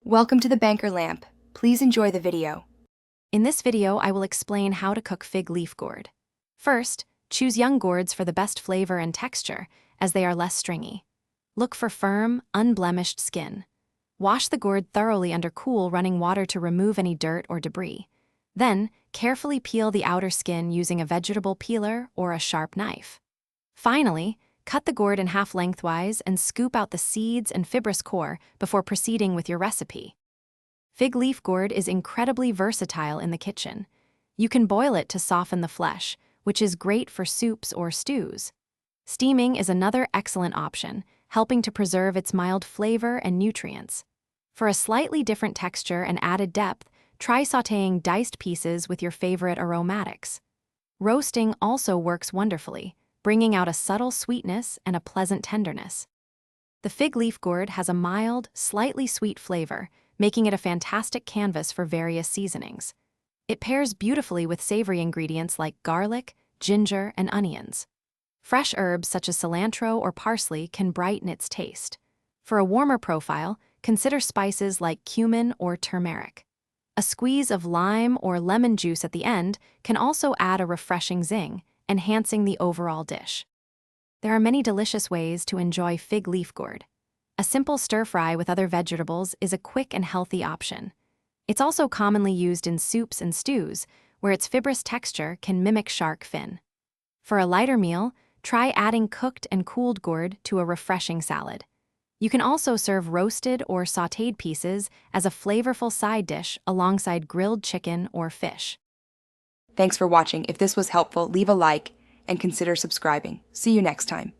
Welcome to the Banker Lamp. Please enjoy the video. In this video, I will explain how to cook fig leaf gourd. First, choose young gourds for the best flavor and texture, as they are less stringy. Look for firm, unblemished skin. Wash the gourd thoroughly under cool running water to remove any dirt or debris. Then, carefully peel the outer skin using a vegetable peeler or a sharp knife. Finally, cut the gourd in half lengthwise and scoop out the seeds and fibrous core before proceeding with your recipe. Fig leaf gourd is incredibly versatile in the kitchen. You can boil it to soften the flesh, which is great for soups or stews. Steaming is another excellent option, helping to preserve its mild flavor and nutrients. For a slightly different texture and added depth, try sautéing diced pieces with your favorite aromatics. Roasting also works wonderfully, bringing out a subtle sweetness and a pleasant tenderness. The fig leaf gourd has a mild, slightly sweet flavor, making it a fantastic canvas for various seasonings. It pairs beautifully with savory ingredients like garlic, ginger, and onions. Fresh herbs such as cilantro or parsley can brighten its taste. For a warmer profile, consider spices like cumin or turmeric. A squeeze of lime or lemon juice at the end can also add a refreshing zing, enhancing the overall dish. There are many delicious ways to enjoy fig leaf gourd. A simple stir-fry with other vegetables is a quick and healthy option. It's also commonly used in soups and stews, where its fibrous texture can mimic shark fin. For a lighter meal, try adding cooked and cooled gourd to a refreshing salad. You can also serve roasted or sautéed pieces as a flavorful side dish alongside grilled chicken or fish. Thanks for watching. If this was helpful, leave a like and consider subscribing. See you next time.